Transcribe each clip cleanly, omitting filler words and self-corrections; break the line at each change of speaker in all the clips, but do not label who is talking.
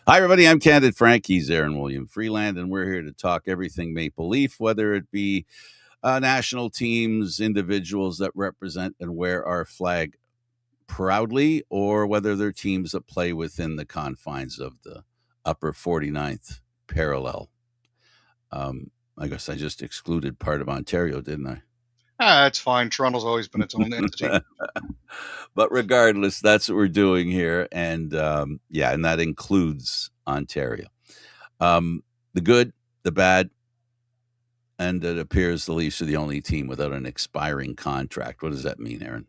Hi, everybody. I'm Candid Frank. He's Aaron William Freeland, and we're here to talk everything Maple Leaf, whether it be national teams, individuals that represent and wear our flag proudly, or whether they're teams that play within the confines of the upper 49th parallel. I guess I just excluded part of Ontario, didn't I?
It's fine. Toronto's always been its own entity.
But regardless, that's what we're doing here. And and that includes Ontario. The good, the bad, and it appears the Leafs are the only team without an expiring contract. What does that mean, Aaron?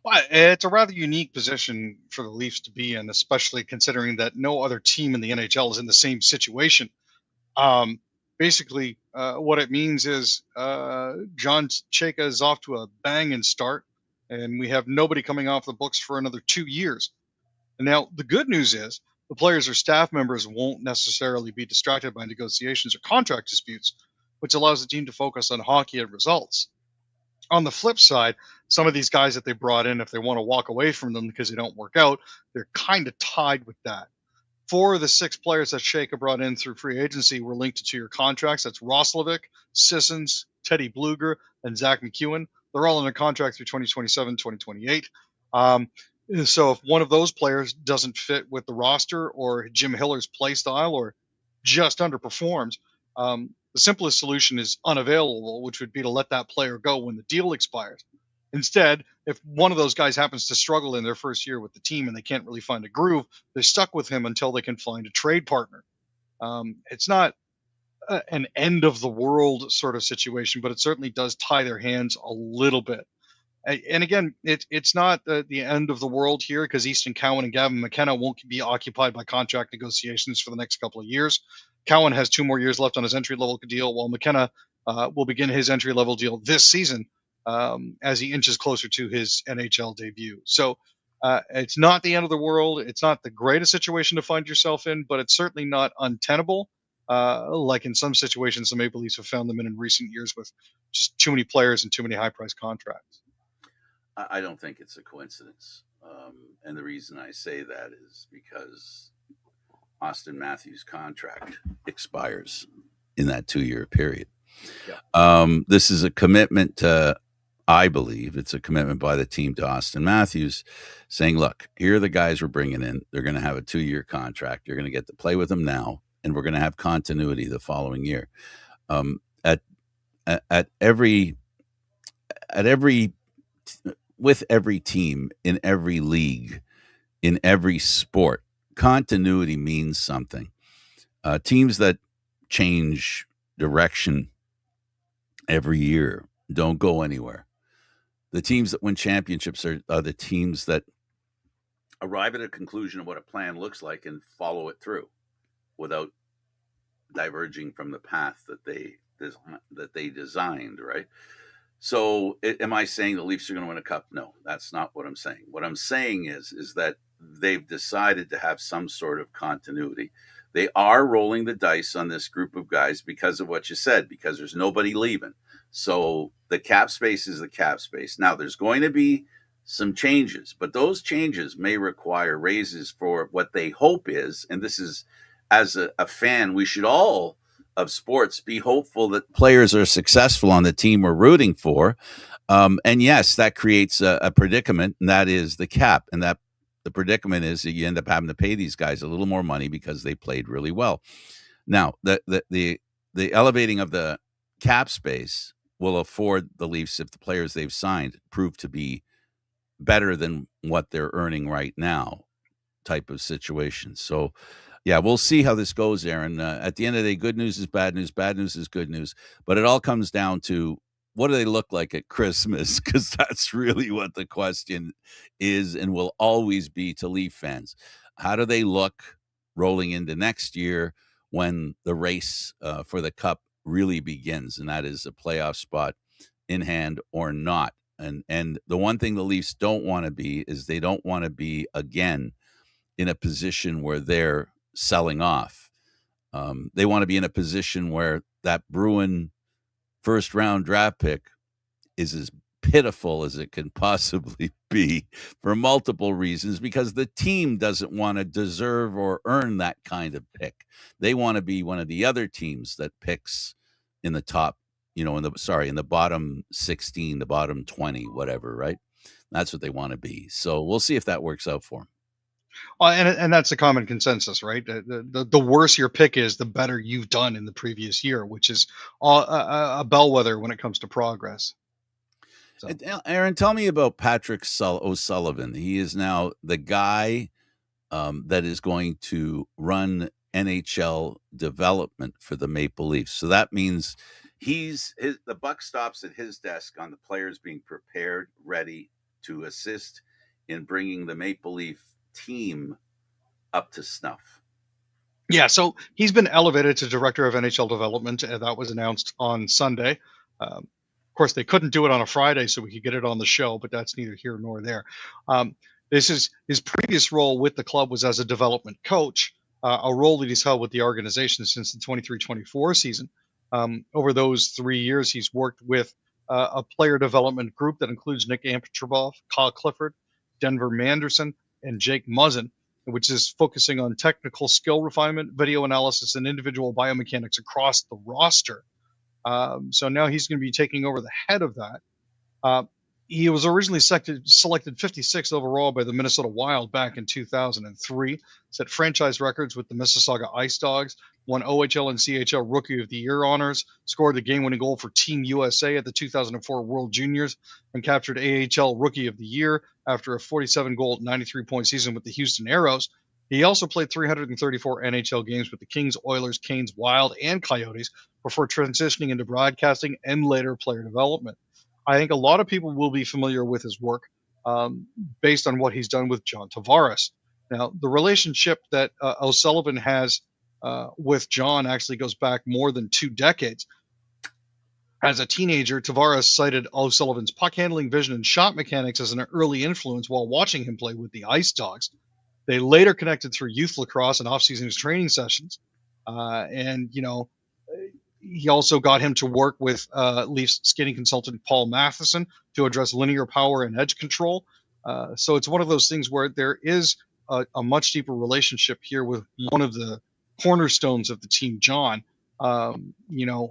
Well, it's a rather unique position for the Leafs to be in, especially considering that no other team in the NHL is in the same situation. Um, basically, what it means is John Chayka is off to a banging start, and we have nobody coming off the books for another 2 years. And now, the good news is the players or staff members won't necessarily be distracted by negotiations or contract disputes, which allows the team to focus on hockey and results. On the flip side, some of these guys that they brought in, if they want to walk away from them because they don't work out, they're kind of tied with that. Four of the six players that Shaka brought in through free agency were linked to 2 year contracts. That's Roslovic, Sissons, Teddy Bluger, and Zach McEwen. They're all under contract through 2027, 2028. Um, so if one of those players doesn't fit with the roster or Jim Hiller's play style or just underperforms, the simplest solution is unavailable, which would be to let that player go when the deal expires. Instead, if one of those guys happens to struggle in their first year with the team and they can't really find a groove, they're stuck with him until they can find a trade partner. It's not an end of the world sort of situation, but it certainly does tie their hands a little bit. And again, it's not the end of the world here because Easton Cowan and Gavin McKenna won't be occupied by contract negotiations for the next couple of years. Cowan has 2 more years left on his entry level deal, while McKenna will begin his entry level deal this season as he inches closer to his NHL debut. So it's not the end of the world. It's not the greatest situation to find yourself in, but it's certainly not untenable. Like in some situations, the Maple Leafs have found them in recent years with just too many players and too many high priced contracts.
I don't think it's a coincidence. And the reason I say that is because Austin Matthews' contract expires in that 2 year period.
Yeah.
This is a commitment to, I believe, it's a commitment by the team to Austin Matthews saying, look, here are the guys we're bringing in. They're going to have a 2 year contract. You're going to get to play with them now, and we're going to have continuity the following year. Um, at, at every, with every team in every league, in every sport, continuity means something. Teams that change direction every year don't go anywhere. The teams that win championships are the teams that arrive at a conclusion of what a plan looks like and follow it through without diverging from the path that they designed. Right. So, am I saying the Leafs are going to win a cup? No, that's not what I'm saying. What I'm saying is that they've decided to have some sort of continuity. They are rolling the dice on this group of guys because of what you said, because there's nobody leaving. So the cap space is the cap space. Now there's going to be some changes, but those changes may require raises for what they hope is, and this is as a fan, we should all of sports be hopeful that players are successful on the team we're rooting for. And yes, that creates a predicament, and that is the cap. And that the predicament is that you end up having to pay these guys a little more money because they played really well. Now, the elevating of the cap space will afford the Leafs, if the players they've signed prove to be better than what they're earning right now, type of situation. So, yeah, we'll see how this goes, Aaron. At the end of the day, good news is bad news, bad news is good news. But it all comes down to, what do they look like at Christmas? Because that's really what the question is and will always be to Leaf fans. How do they look rolling into next year when the race for the cup really begins? And that is a playoff spot in hand or not. And the one thing the Leafs don't want to be is they don't want to be again in a position where they're selling off. They want to be in a position where that Bruin first round draft pick is as pitiful as it can possibly be for multiple reasons, because the team doesn't want to deserve or earn that kind of pick. They want to be one of the other teams that picks in the top, in the bottom 16, the bottom 20, whatever, right? That's what they want to be. So we'll see if that works out for them.
And that's a common consensus, right? The worse your pick is, the better you've done in the previous year, which is a bellwether when it comes to progress. So.
Aaron, tell me about Patrick O'Sullivan. He is now the guy that is going to run NHL development for the Maple Leafs. So that means the buck stops at his desk on the players being prepared, ready to assist in bringing the Maple Leaf team up to snuff.
Yeah, so he's been elevated to director of NHL development, and that was announced on Sunday. Of course, they couldn't do it on a Friday, so we could get it on the show, but that's neither here nor there. This is his previous role with the club was as a development coach, a role that he's held with the organization since the 23-24 season. Over those 3 years, he's worked with a player development group that includes Nick Ampetrabov, Kyle Clifford, Denver Manderson, and Jake Muzzin, which is focusing on technical skill refinement, video analysis, and individual biomechanics across the roster. So now he's going to be taking over the head of that. He was originally selected 56th overall by the Minnesota Wild back in 2003, set franchise records with the Mississauga Ice Dogs, won OHL and CHL Rookie of the Year honors, scored the game-winning goal for Team USA at the 2004 World Juniors, and captured AHL Rookie of the Year after a 47-goal, 93-point season with the Houston Aeros. He also played 334 NHL games with the Kings, Oilers, Canes, Wild, and Coyotes before transitioning into broadcasting and later player development. I think a lot of people will be familiar with his work based on what he's done with John Tavares. Now, the relationship that O'Sullivan has with John actually goes back more than 2 decades. As a teenager, Tavares cited O'Sullivan's puck handling, vision, and shot mechanics as an early influence while watching him play with the Ice Dogs. They later connected through youth lacrosse and off-season training sessions. He also got him to work with Leafs skating consultant Paul Matheson to address linear power and edge control. So it's one of those things where there is a much deeper relationship here with one of the cornerstones of the team, John.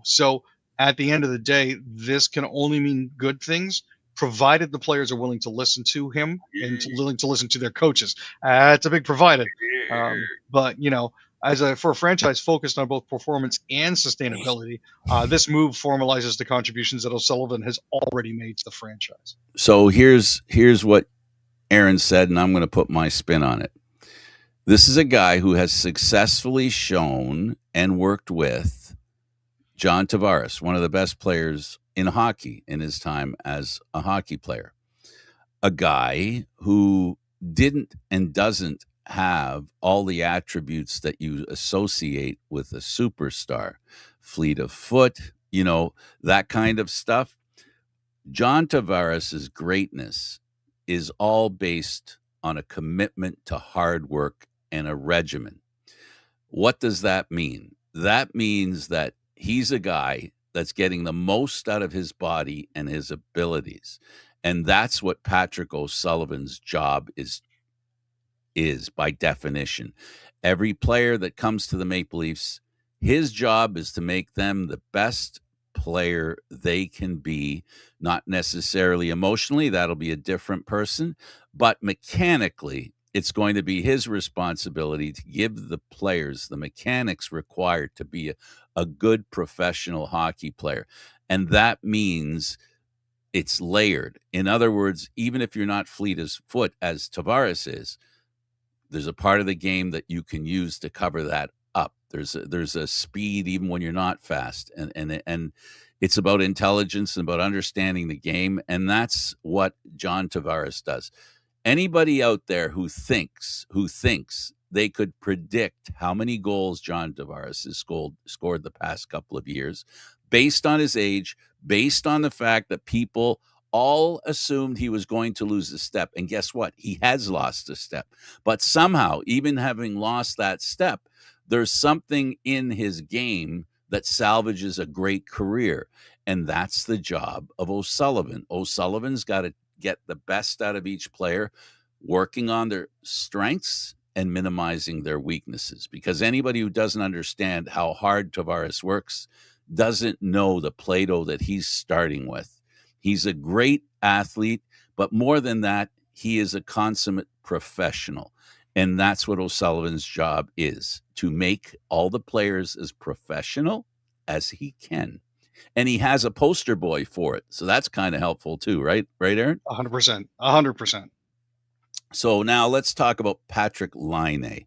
So at the end of the day, this can only mean good things, provided the players are willing to listen to him and willing to listen to their coaches. It's a big provided. But for a franchise focused on both performance and sustainability, this move formalizes the contributions that O'Sullivan has already made to the franchise.
So here's what Aaron said, and I'm going to put my spin on it. This is a guy who has successfully shown and worked with John Tavares, one of the best players in hockey in his time as a hockey player. A guy who didn't and doesn't have all the attributes that you associate with a superstar, fleet of foot, that kind of stuff. John Tavares's greatness is all based on a commitment to hard work and a regimen. What does that mean? That means that he's a guy that's getting the most out of his body and his abilities. And that's what Patrick O'Sullivan's job is by definition. Every player that comes to the Maple Leafs, his job is to make them the best player they can be, not necessarily emotionally. That'll be a different person, but mechanically, it's going to be his responsibility to give the players the mechanics required to be a good professional hockey player. And that means it's layered. In other words, even if you're not fleet as foot as Tavares is, there's a part of the game that you can use to cover that up. There's a speed even when you're not fast, and it's about intelligence and about understanding the game, and that's what John Tavares does. Anybody out there who thinks they could predict how many goals John Tavares has scored the past couple of years, based on his age, based on the fact that people all assumed he was going to lose a step. And guess what? He has lost a step. But somehow, even having lost that step, there's something in his game that salvages a great career. And that's the job of O'Sullivan. O'Sullivan's got to get the best out of each player, working on their strengths and minimizing their weaknesses. Because anybody who doesn't understand how hard Tavares works doesn't know the Play-Doh that he's starting with. He's a great athlete, but more than that, he is a consummate professional. And that's what O'Sullivan's job is, to make all the players as professional as he can. And he has a poster boy for it. So that's kind of helpful too, right? Right, Aaron?
100%. 100%.
So now let's talk about Patrick Laine.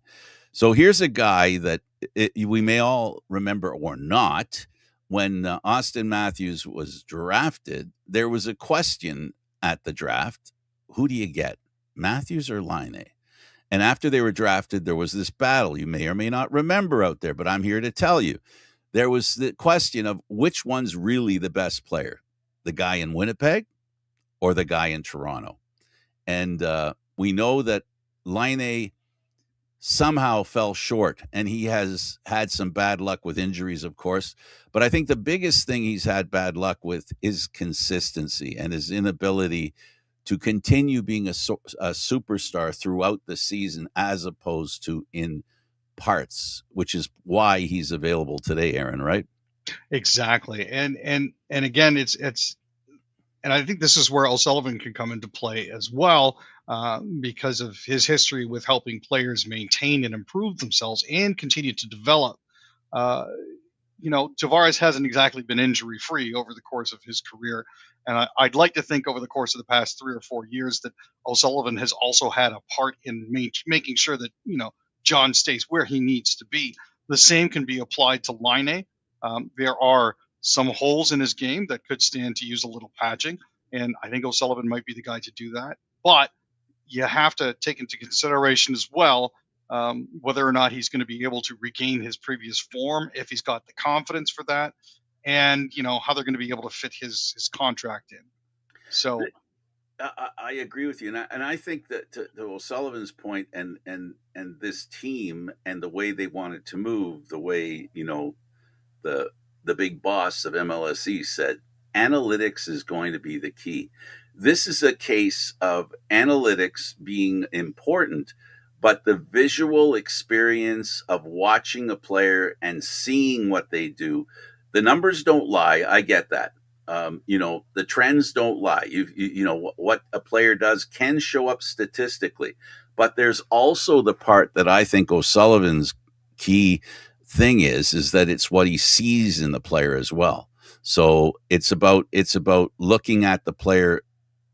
So here's a guy that we may all remember or not. When Austin Matthews was drafted, there was a question at the draft: who do you get, Matthews or Laine? And after they were drafted, there was this battle you may or may not remember out there, but I'm here to tell you. There was the question of which one's really the best player, the guy in Winnipeg or the guy in Toronto. And we know that Laine somehow fell short, and he has had some bad luck with injuries, of course. But I think the biggest thing he's had bad luck with is consistency and his inability to continue being a superstar throughout the season, as opposed to in parts, which is why he's available today, Aaron, right?
Exactly. And again, it's and I think this is where O'Sullivan can come into play as well, because of his history with helping players maintain and improve themselves and continue to develop. Tavares hasn't exactly been injury free over the course of his career. And I'd like to think over the course of the past 3 or 4 years that O'Sullivan has also had a part in making sure that, John stays where he needs to be. The same can be applied to Laine. There are some holes in his game that could stand to use a little patching, and I think O'Sullivan might be the guy to do that. But you have to take into consideration as well whether or not he's going to be able to regain his previous form, if he's got the confidence for that, and how they're going to be able to fit his contract in. So
I agree with you, and I think that to O'Sullivan's point, and this team and the way they wanted to move, the way the big boss of MLSE said, analytics is going to be the key. This is a case of analytics being important, but the visual experience of watching a player and seeing what they do, the numbers don't lie. I get that. The trends don't lie. What a player does can show up statistically, but there's also the part that I think O'Sullivan's key thing is that it's what he sees in the player as well. So it's about looking at the player,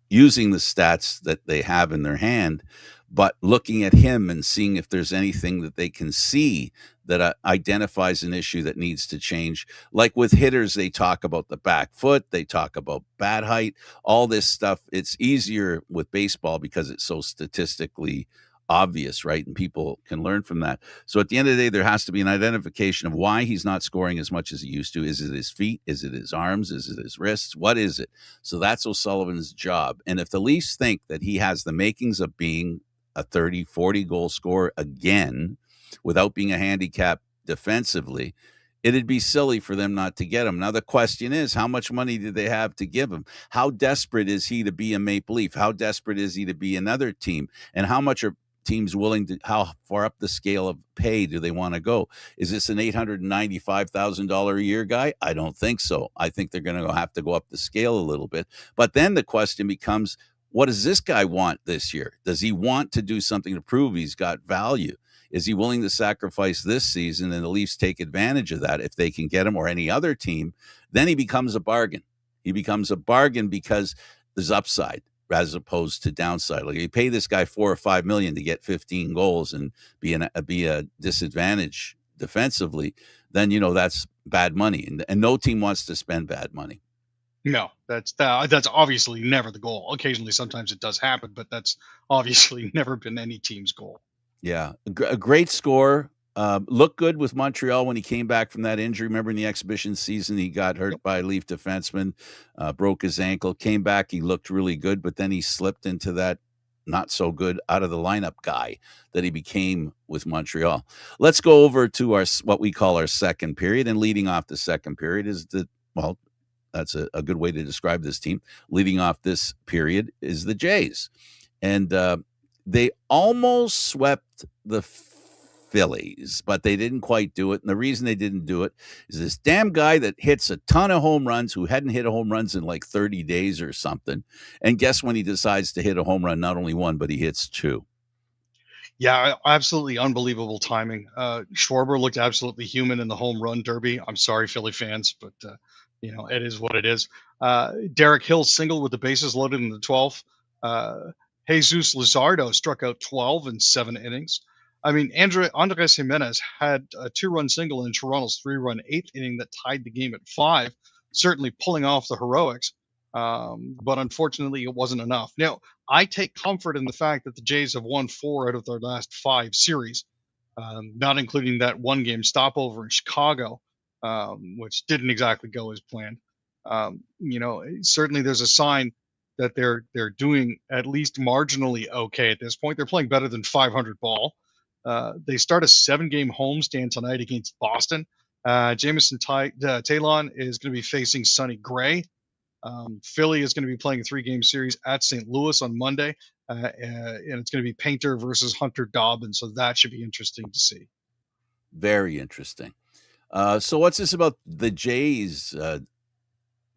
using the stats that they have in their hand, but looking at him and seeing if there's anything that they can see that identifies an issue that needs to change. Like with hitters, they talk about the back foot, they talk about bat height, all this stuff. It's easier with baseball because it's so statistically obvious, right? And people can learn from that. So at the end of the day, there has to be an identification of why he's not scoring as much as he used to. Is it his feet? Is it his arms? Is it his wrists? What is it? So that's O'Sullivan's job. And if the Leafs think that he has the makings of being a 30, 40 goal scorer again, without being a handicap defensively, it'd be silly for them not to get him. Now, the question is, how much money do they have to give him? How desperate is he to be a Maple Leaf? How desperate is he to be another team? And how much are teams willing to, how far up the scale of pay do they want to go? Is this an $895,000 a year guy? I don't think so. I think they're going to have to go up the scale a little bit. But then the question becomes, what does this guy want this year? Does he want to do something to prove he's got value? Is he willing to sacrifice this season and the Leafs take advantage of that if they can get him, or any other team? Then he becomes a bargain. He becomes a bargain because there's upside as opposed to downside. Like, you pay this guy $4 or $5 million to get 15 goals and be a disadvantage defensively, then that's bad money, and no team wants to spend bad money.
No, that's obviously never the goal. Occasionally, sometimes it does happen, but that's obviously never been any team's goal.
Yeah, a great score. Looked good with Montreal when he came back from that injury. Remember in the exhibition season, he got hurt by a Leaf defenseman, broke his ankle, came back. He looked really good, but then he slipped into that not so good out of the lineup guy that he became with Montreal. Let's go over to what we call our second period. And leading off the second period is That's a good way to describe this team. Leading off this period is the Jays. And they almost swept the Phillies, but they didn't quite do it. And the reason they didn't do it is this damn guy that hits a ton of home runs, who hadn't hit a home runs in like 30 days or something. And guess when he decides to hit a home run, not only one, but he hits two.
Yeah, absolutely unbelievable timing. Schwarber looked absolutely human in the home run derby. I'm sorry, Philly fans, but it is what it is. Derek Hill single with the bases loaded in the 12th. Jesus Luzardo struck out 12 in 7 innings. I mean, Andres Jimenez had a 2-run single in Toronto's 3-run 8th inning that tied the game at 5, certainly pulling off the heroics. But unfortunately, it wasn't enough. Now, I take comfort in the fact that the Jays have won 4 out of their last 5 series, not including that 1-game stopover in Chicago, which didn't exactly go as planned. Certainly there's a sign that they're doing at least marginally okay at this point. They're playing better than 500 ball. They start a 7-game homestand tonight against Boston. Jameson Talon is going to be facing Sonny Gray. Philly is going to be playing a 3-game series at St. Louis on Monday, and it's going to be Painter versus Hunter Dobbins, so that should be interesting to see.
Very interesting. So what's this about the Jays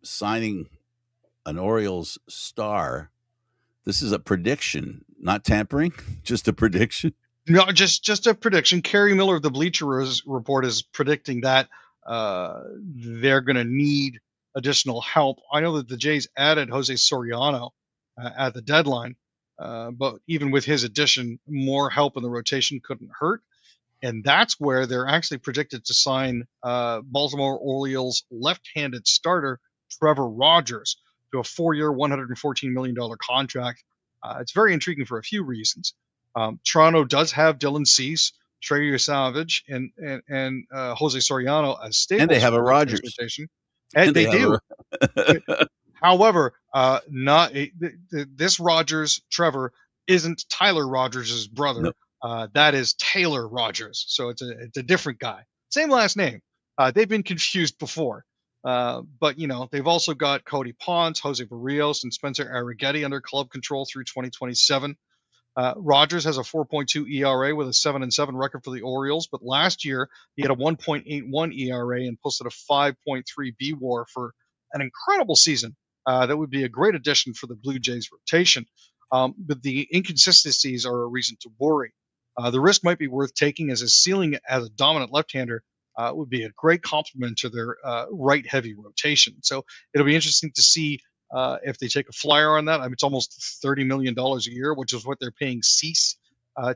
signing an Orioles star? This is a prediction, not tampering, just a prediction.
No, just a prediction. Kerry Miller of the Bleacher Report is predicting that they're going to need additional help. I know that the Jays added Jose Soriano at the deadline, but even with his addition, more help in the rotation couldn't hurt. And that's where they're actually predicted to sign Baltimore Orioles left-handed starter Trevor Rogers to a 4-year, $114 million contract. It's very intriguing for a few reasons. Toronto does have Dylan Cease, Trey Savage, and Jose Soriano as staples.
And they have a Rogers
rotation. And they do. However, this Rogers, Trevor, isn't Tyler Rogers' brother.
Nope.
That is Taylor Rogers. So it's a different guy. Same last name. They've been confused before. But, they've also got Cody Ponce, Jose Barrios, and Spencer Arrighetti under club control through 2027. Rogers has a 4.2 ERA with a 7-7 record for the Orioles, but last year he had a 1.81 ERA and posted a 5.3 BWAR for an incredible season. That would be a great addition for the Blue Jays rotation. But the inconsistencies are a reason to worry. The risk might be worth taking, as his ceiling as a dominant left-hander would be a great complement to their right-heavy rotation. So it'll be interesting to see if they take a flyer on that. I mean, it's almost $30 million a year, which is what they're paying Cease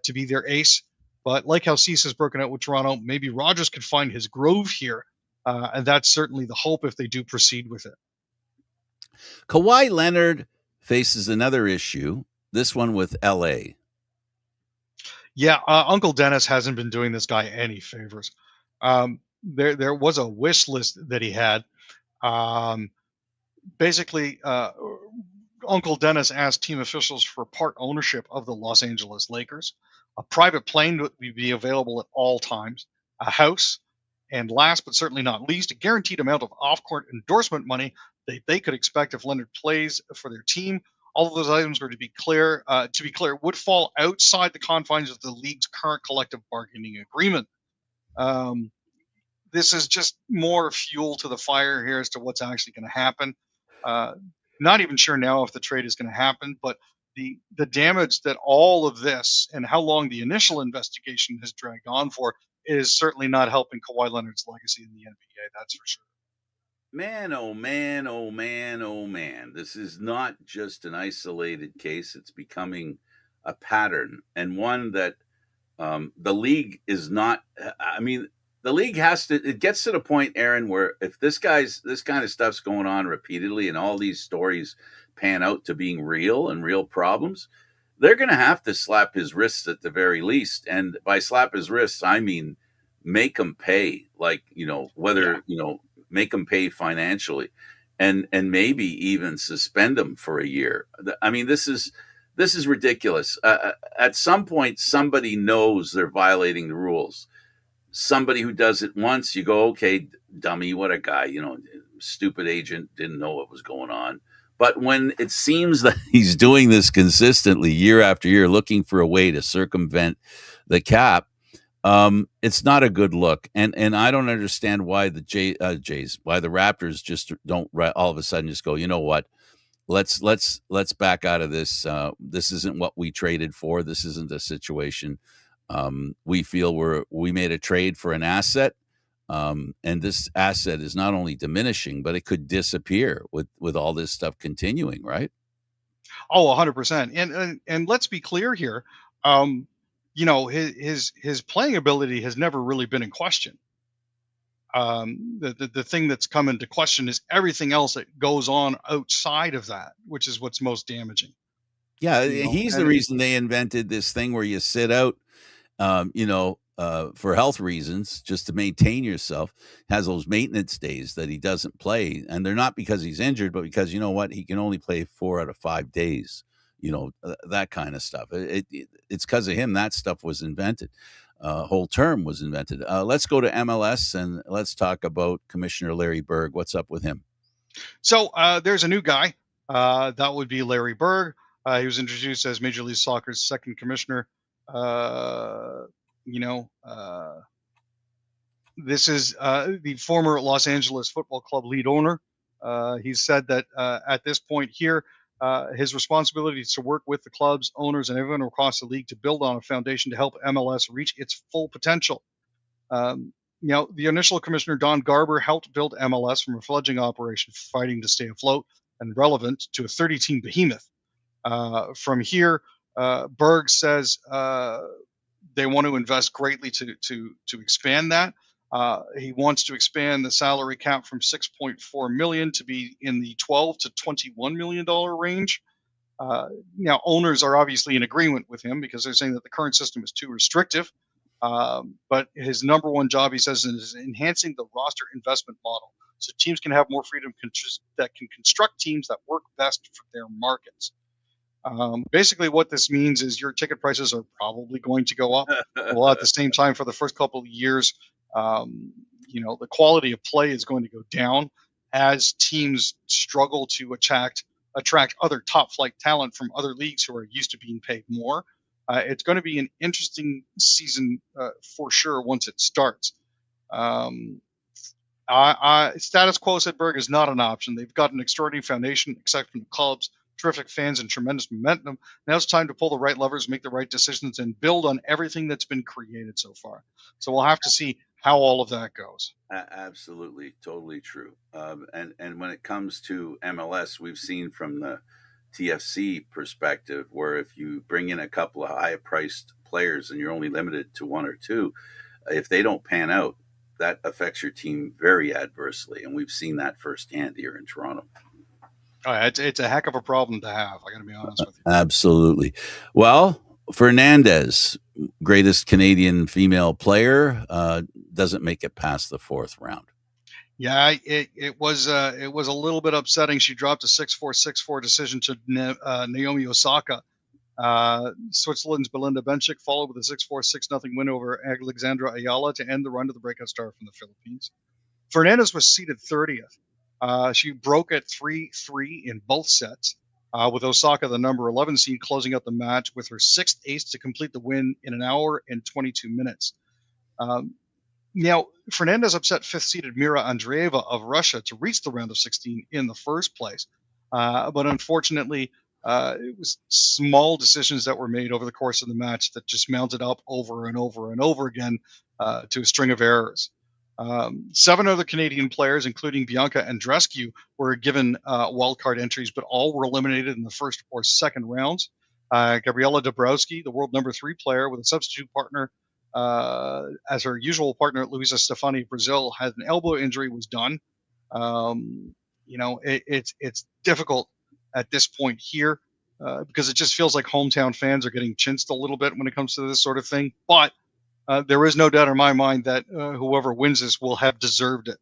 to be their ace. But like how Cease has broken out with Toronto, maybe Rogers could find his groove here. And that's certainly the hope if they do proceed with it.
Kawhi Leonard faces another issue, this one with L.A.
Yeah, Uncle Dennis hasn't been doing this guy any favors. There was a wish list that he had. Basically, Uncle Dennis asked team officials for part ownership of the Los Angeles Lakers. A private plane would be available at all times, a house, and last but certainly not least, a guaranteed amount of off-court endorsement money that they could expect if Leonard plays for their team. All of those items were to be clear, would fall outside the confines of the league's current collective bargaining agreement. This is just more fuel to the fire here as to what's actually going to happen. Not even sure now if the trade is going to happen, but the damage that all of this and how long the initial investigation has dragged on for is certainly not helping Kawhi Leonard's legacy in the NBA, that's for sure.
Man, oh man, oh man, oh man. This is not just an isolated case. It's becoming a pattern, and one that the league is not, the league has to, it gets to the point, Aaron, where if this kind of stuff's going on repeatedly and all these stories pan out to being real and real problems, they're going to have to slap his wrists at the very least. And by slap his wrists, I mean, make him pay, make him pay financially and maybe even suspend him for a year. I mean, this is ridiculous. At some point, somebody knows they're violating the rules. Somebody who does it once, you go, okay, dummy, what a guy, stupid agent didn't know what was going on. But when it seems that he's doing this consistently year after year, looking for a way to circumvent the cap, it's not a good look. And I don't understand why the Jays, why the Raptors just don't all of a sudden just go, you know what? Let's back out of this. This isn't what we traded for. This isn't the situation. We feel we made a trade for an asset, and this asset is not only diminishing, but it could disappear with all this stuff continuing. Right?
Oh, 100%. And let's be clear here. His playing ability has never really been in question. The thing that's come into question is everything else that goes on outside of that, which is what's most damaging.
Yeah, he's the reason they invented this thing where you sit out, for health reasons, just to maintain yourself. Has those maintenance days that he doesn't play, and they're not because he's injured, but because you know what, he can only play 4 out of 5 days. That kind of stuff. It's because of him that stuff was invented. Whole term was invented. Let's go to MLS and let's talk about Commissioner Larry Berg. What's up with him?
So there's a new guy. That would be Larry Berg. He was introduced as Major League Soccer's second commissioner. This is the former Los Angeles Football Club lead owner. He said that at this point here, his responsibility is to work with the clubs, owners, and everyone across the league to build on a foundation to help MLS reach its full potential. The initial commissioner, Don Garber, helped build MLS from a fledgling operation fighting to stay afloat and relevant to a 30-team behemoth. From here, Berg says they want to invest greatly to expand that. He wants to expand the salary cap from $6.4 million to be in the $12 to $21 million range. Now, owners are obviously in agreement with him because they're saying that the current system is too restrictive. But his number one job, he says, is enhancing the roster investment model so teams can have more freedom that can construct teams that work best for their markets. Basically, what this means is your ticket prices are probably going to go up. Well, at the same time, for the first couple of years, the quality of play is going to go down as teams struggle to attract other top flight talent from other leagues who are used to being paid more. It's going to be an interesting season for sure once it starts. Status quo, said Berg, is not an option. They've got an extraordinary foundation, except from the clubs, terrific fans, and tremendous momentum. Now it's time to pull the right levers, make the right decisions, and build on everything that's been created so far. So we'll have to see how all of that goes.
Absolutely, totally true. And when it comes to MLS, we've seen from the TFC perspective, where if you bring in a couple of high-priced players and you're only limited to one or two, if they don't pan out, that affects your team very adversely, and we've seen that firsthand here in Toronto.
It's a heck of a problem to have. I got to be honest with you.
Absolutely. Well, Fernandez, greatest Canadian female player, doesn't make it past the 4th round.
Yeah, it was a little bit upsetting. She dropped a 6-4, 6-4 decision to Naomi Osaka. Switzerland's Belinda Bencic followed with a 6-4, 6-0 win over Alexandra Ayala to end the run to the breakout star from the Philippines. Fernandez was seeded 30th. She broke at 3-3 in both sets, with Osaka, the number 11 seed, closing out the match with her 6th ace to complete the win in an hour and 22 minutes. Now, Fernandez upset 5th-seeded Mira Andreeva of Russia to reach the round of 16 in the first place. But unfortunately, it was small decisions that were made over the course of the match that just mounted up over and over and over again to a string of errors. 7 other Canadian players, including Bianca Andreescu, were given wildcard entries, but all were eliminated in the first or second rounds. Gabriela Dabrowski, the world number 3 player with a substitute partner as her usual partner, Luisa Stefani of Brazil, had an elbow injury, was done. It's difficult at this point here because it just feels like hometown fans are getting chinched a little bit when it comes to this sort of thing. But there is no doubt in my mind that whoever wins this will have deserved it.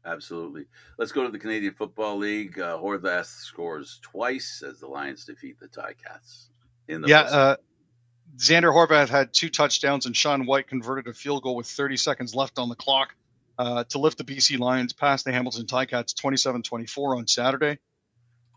Absolutely. Let's go to the Canadian Football League. Horvath scores twice as the Lions defeat the Ticats.
Xander Horvath had 2 touchdowns, and Sean White converted a field goal with 30 seconds left on the clock. to lift the BC Lions past the Hamilton Ticats 27-24 on Saturday.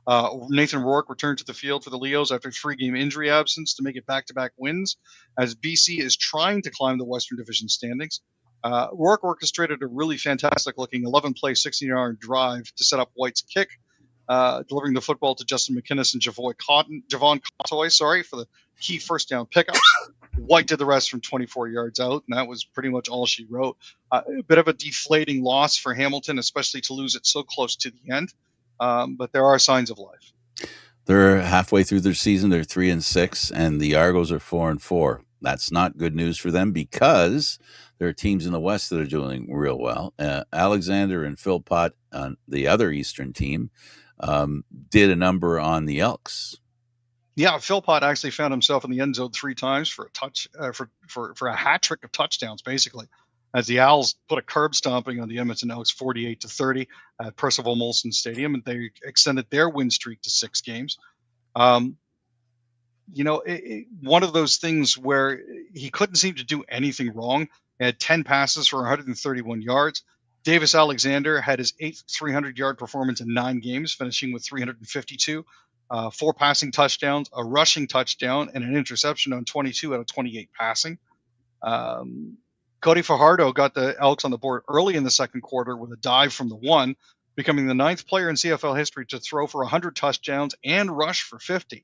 Nathan Rourke returned to the field for the Leos after 3-game injury absence to make it back-to-back wins as BC is trying to climb the Western Division standings. Rourke orchestrated a really fantastic-looking 11-play, 16-yard drive to set up White's kick, delivering the football to Justin McInnes and Javon Cottoy, for the key first down pickups. White did the rest from 24 yards out, and that was pretty much all she wrote. A bit of a deflating loss for Hamilton, especially to lose it so close to the end. But there are signs of life.
They're halfway through their season. They're 3-6, and the Argos are 4-4. That's not good news for them because there are teams in the West that are doing real well. Alexander and Philpott, the other Eastern team, did a number on the Elks.
Yeah, Philpott actually found himself in the end zone 3 times for a touch for a hat trick of touchdowns, basically, as the Owls put a curb stomping on the Edmonton Elks 48-30 at Percival Molson Stadium, and they extended their win streak to 6 games. One of those things where he couldn't seem to do anything wrong. He had 10 passes for 131 yards. Davis Alexander had his 8th 300-yard performance in 9 games, finishing with 352. 4 passing touchdowns, a rushing touchdown, and an interception on 22 out of 28 passing. Cody Fajardo got the Elks on the board early in the second quarter with a dive from the 1, becoming the 9th player in CFL history to throw for 100 touchdowns and rush for 50.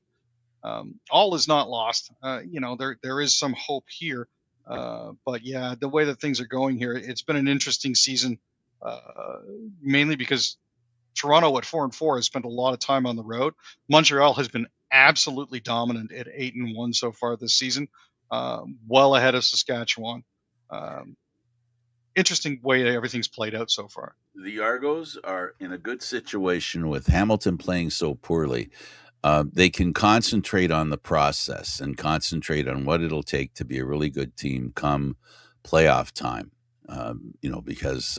All is not lost. There is some hope here. But yeah, the way that things are going here, it's been an interesting season, mainly because Toronto at 4-4 has spent a lot of time on the road. Montreal has been absolutely dominant at 8-1 so far this season, well ahead of Saskatchewan. Interesting way everything's played out so far.
The Argos are in a good situation with Hamilton playing so poorly. They can concentrate on the process and concentrate on what it'll take to be a really good team come playoff time. Because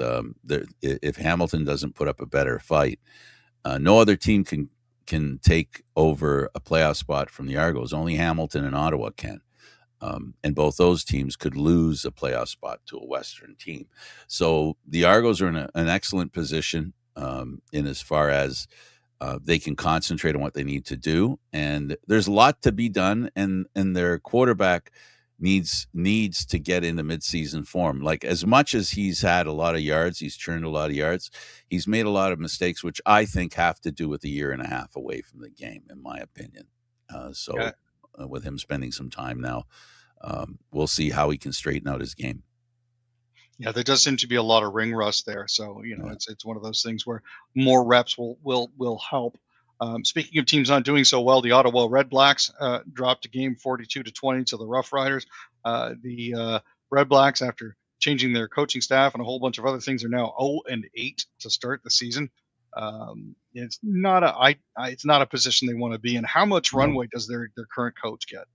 if Hamilton doesn't put up a better fight, no other team can take over a playoff spot from the Argos. Only Hamilton and Ottawa can. And both those teams could lose a playoff spot to a Western team. So the Argos are in an excellent position in as far as they can concentrate on what they need to do. And there's a lot to be done, and their quarterback needs to get into midseason form. Like, as much as he's had a lot of yards, he's churned a lot of yards, he's made a lot of mistakes, which I think have to do with a year and a half away from the game, in my opinion. With him spending some time now, we'll see how he can straighten out his game.
Yeah, there does seem to be a lot of ring rust there. So, it's one of those things where more reps will help. Speaking of teams not doing so well, the Ottawa Red Blacks dropped a game 42-20 to the Rough Riders. The Red Blacks, after changing their coaching staff and a whole bunch of other things, are now 0-8 to start the season. It's not a position they want to be in. How much runway does their current coach get?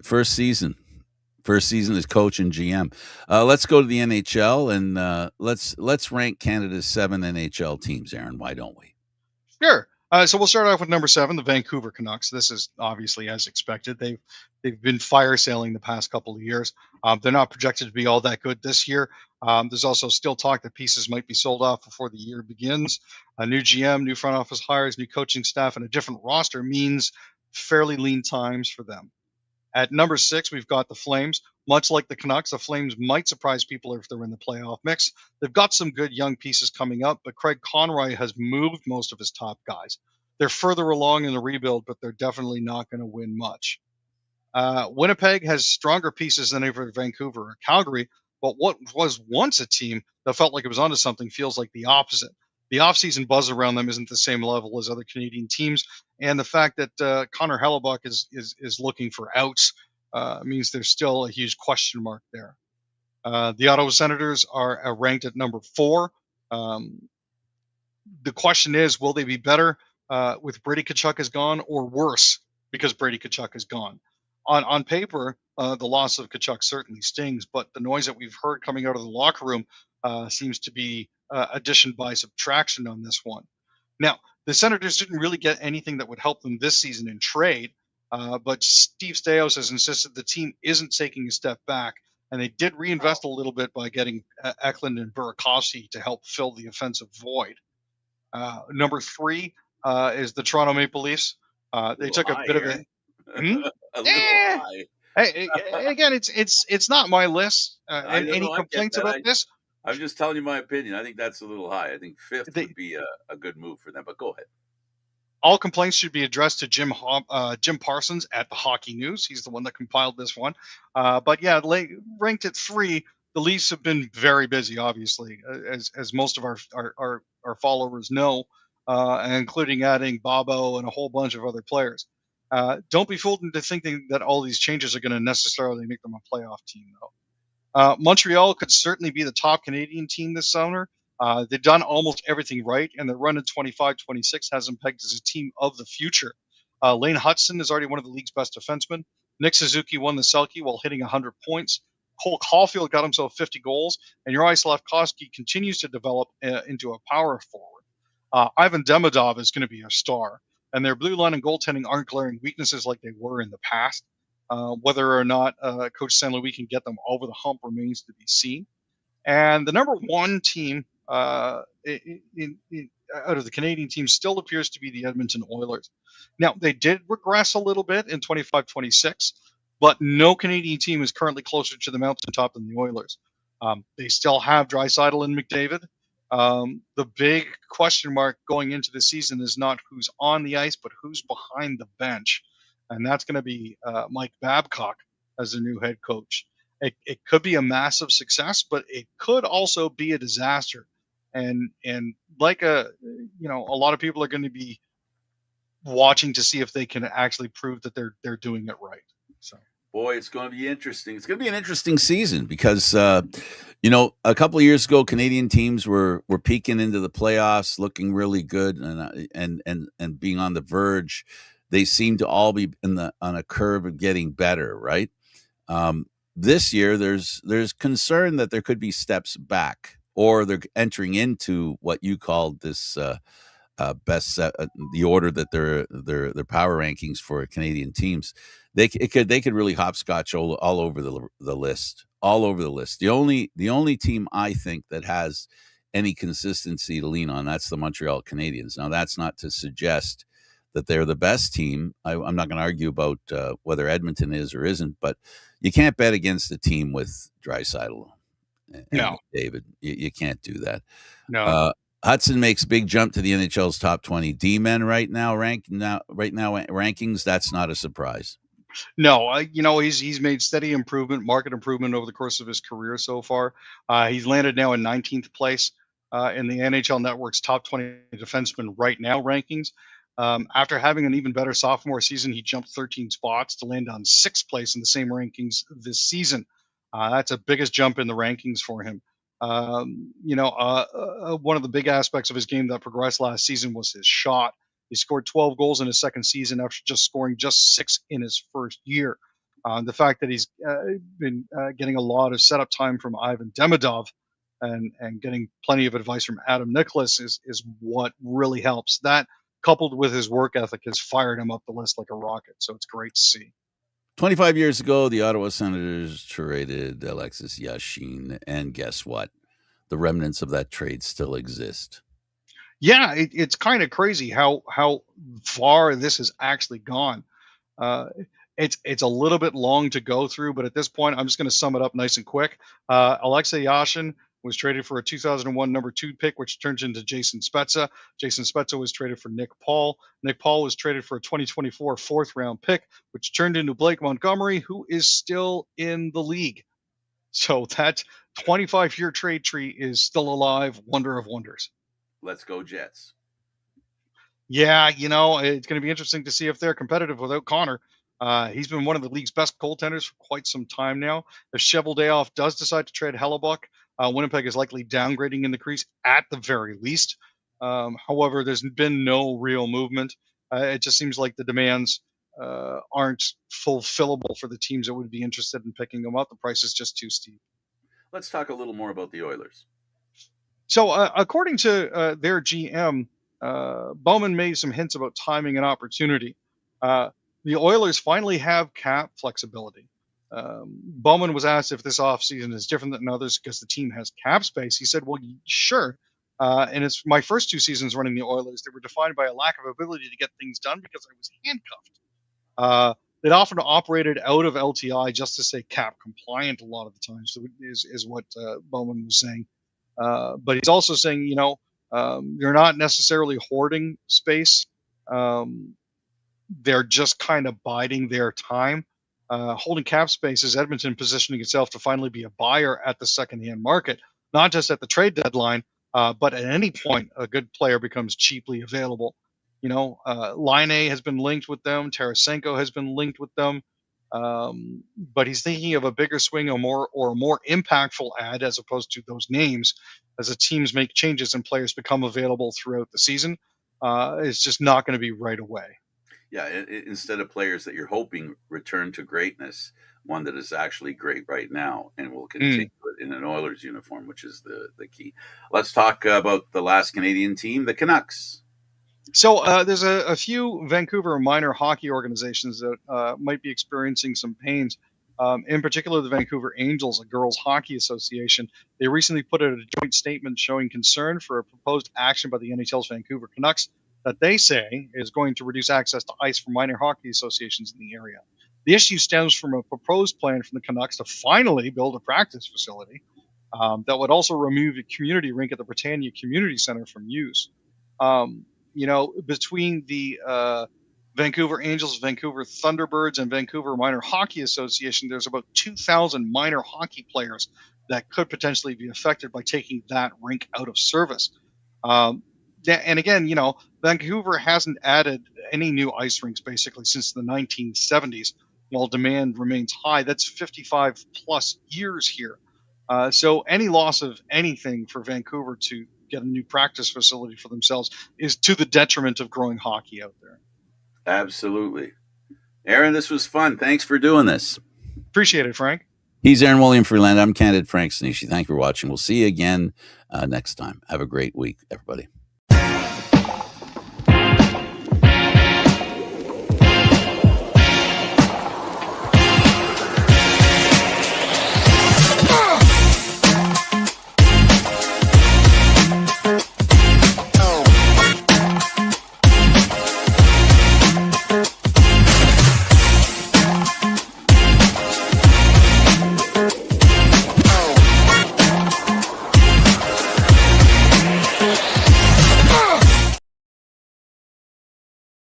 First season as coach and GM. Let's go to the NHL, and let's rank Canada's 7 NHL teams, Aaron. Why don't we?
Sure. So we'll start off with number 7, the Vancouver Canucks. This is obviously as expected. They've been fire sailing the past couple of years. They're not projected to be all that good this year. There's also still talk that pieces might be sold off before the year begins. A new GM, new front office hires, new coaching staff, and a different roster means fairly lean times for them. At number 6, we've got the Flames. Much like the Canucks, the Flames might surprise people if they're in the playoff mix. They've got some good young pieces coming up, but Craig Conroy has moved most of his top guys. They're further along in the rebuild, but they're definitely not going to win much. Winnipeg has stronger pieces than either Vancouver or Calgary, but what was once a team that felt like it was onto something feels like the opposite. The offseason buzz around them isn't the same level as other Canadian teams, and the fact that Connor Hellebuck is looking for outs means there's still a huge question mark there. The Ottawa Senators are ranked at number 4. The question is, will they be better with Brady Tkachuk is gone, or worse because Brady Tkachuk is gone? On paper, the loss of Tkachuk certainly stings, but the noise that we've heard coming out of the locker room seems to be addition by subtraction on this one. Now, the Senators didn't really get anything that would help them this season in trade, but Steve Staios has insisted the team isn't taking a step back and they did reinvest a little bit by getting Eklund and Burakovsky to help fill the offensive void. Number 3 is the Toronto Maple Leafs. They took a bit of a
a little high.
Again, it's not my list. And any complaints about this?
I'm just telling you my opinion. I think that's a little high. I think 5th would be a good move for them. But go ahead.
All complaints should be addressed to Jim Parsons at the Hockey News. He's the one that compiled this one. But yeah, ranked at 3, the Leafs have been very busy, obviously, as most of our followers know, including adding Bobo and a whole bunch of other players. Don't be fooled into thinking that all these changes are going to necessarily make them a playoff team, though. Montreal could certainly be the top Canadian team this summer. They've done almost everything right, and their run in 25-26 has them pegged as a team of the future. Lane Hudson is already one of the league's best defensemen. Nick Suzuki won the Selke while hitting 100 points. Cole Caulfield got himself 50 goals, and Juraj Slafkovsky continues to develop into a power forward. Ivan Demidov is going to be a star, and their blue line and goaltending aren't glaring weaknesses like they were in the past. Whether or not Coach St. Louis can get them over the hump remains to be seen. And the number 1 team out of the Canadian team still appears to be the Edmonton Oilers. Now, they did regress a little bit in 25-26, but no Canadian team is currently closer to the mountaintop than the Oilers. They still have Draisaitl and McDavid. The big question mark going into the season is not who's on the ice, but who's behind the bench. And that's going to be Mike Babcock as the new head coach. It could be a massive success, but it could also be a disaster. And like a lot of people are going to be watching to see if they can actually prove that they're doing it right. So,
boy, it's going to be interesting. It's going to be an interesting season because a couple of years ago, Canadian teams were peeking into the playoffs, looking really good, and being on the verge. They seem to all be on a curve of getting better, right? This year, there's concern that there could be steps back, or they're entering into what you called this best the order that their power rankings for Canadian teams. They could really hopscotch all over the list, all over the list. The only team I think that has any consistency to lean on, that's the Montreal Canadiens. Now, that's not to suggest that they're the best team. I'm not going to argue about whether Edmonton is or isn't, but you can't bet against a team with Draisaitl and David. You can't do that.
No.
Hudson makes big jump to the NHL's top 20 D-men right now rankings. That's not a surprise.
No, he's made steady market improvement over the course of his career so far. He's landed now in 19th place in the NHL Network's top 20 defensemen right now rankings. After having an even better sophomore season, he jumped 13 spots to land on 6th place in the same rankings this season. That's the biggest jump in the rankings for him. One of the big aspects of his game that progressed last season was his shot. He scored 12 goals in his second season after scoring just 6 in his first year. The fact that he's been getting a lot of setup time from Ivan Demidov and getting plenty of advice from Adam Nicholas is what really helps. That, coupled with his work ethic, has fired him up the list like a rocket. So it's great to see.
25 years ago, the Ottawa Senators traded Alexis Yashin, and guess what? The remnants of that trade still exist.
Yeah, it's kind of crazy how far this has actually gone. It's a little bit long to go through, but at this point, I'm just going to sum it up nice and quick. Alexei Yashin was traded for a 2001 number 2 pick, which turns into Jason Spezza. Jason Spezza was traded for Nick Paul. Nick Paul was traded for a 2024 4th-round pick, which turned into Blake Montgomery, who is still in the league. So that 25-year trade tree is still alive. Wonder of wonders.
Let's go Jets.
Yeah, it's going to be interesting to see if they're competitive without Connor. He's been one of the league's best goaltenders for quite some time now. If Cheveldayoff does decide to trade Hellebuck, Winnipeg is likely downgrading in the crease at the very least. However, there's been no real movement. It just seems like the demands aren't fulfillable for the teams that would be interested in picking them up. The price is just too steep.
Let's talk a little more about the Oilers.
So according to their GM, Bowman made some hints about timing and opportunity. The Oilers finally have cap flexibility. Bowman was asked if this offseason is different than others because the team has cap space. He said, well, sure. And it's my first 2 seasons running the Oilers. They were defined by a lack of ability to get things done because I was handcuffed. They'd often operated out of LTI just to stay cap compliant a lot of the time. So is what Bowman was saying. But he's also saying, you're not necessarily hoarding space. They're just kind of biding their time. Holding cap space is Edmonton positioning itself to finally be a buyer at the secondhand market, not just at the trade deadline, but at any point a good player becomes cheaply available. Line A has been linked with them. Tarasenko has been linked with them. But he's thinking of a bigger swing or a more impactful ad as opposed to those names as the teams make changes and players become available throughout the season. It's just not going to be right away.
Yeah, instead of players that you're hoping return to greatness, one that is actually great right now and will continue it in an Oilers uniform, which is the key. Let's talk about the last Canadian team, the Canucks.
So there's a few Vancouver minor hockey organizations that might be experiencing some pains. In particular, the Vancouver Angels, a girls hockey association. They recently put out a joint statement showing concern for a proposed action by the NHL's Vancouver Canucks that they say is going to reduce access to ice for minor hockey associations in the area. The issue stems from a proposed plan from the Canucks to finally build a practice facility that would also remove a community rink at the Britannia Community Center from use. Between the Vancouver Angels, Vancouver Thunderbirds, and Vancouver Minor Hockey Association, there's about 2,000 minor hockey players that could potentially be affected by taking that rink out of service. And again, Vancouver hasn't added any new ice rinks basically since the 1970s, while demand remains high. That's 55 plus years here. So any loss of anything for Vancouver to get a new practice facility for themselves is to the detriment of growing hockey out there.
Absolutely. Aaron, this was fun. Thanks for doing this.
Appreciate it, Frank.
He's Aaron William Freeland. I'm Candid Frank Sneeshy. Thanks for watching. We'll see you again next time. Have a great week, everybody.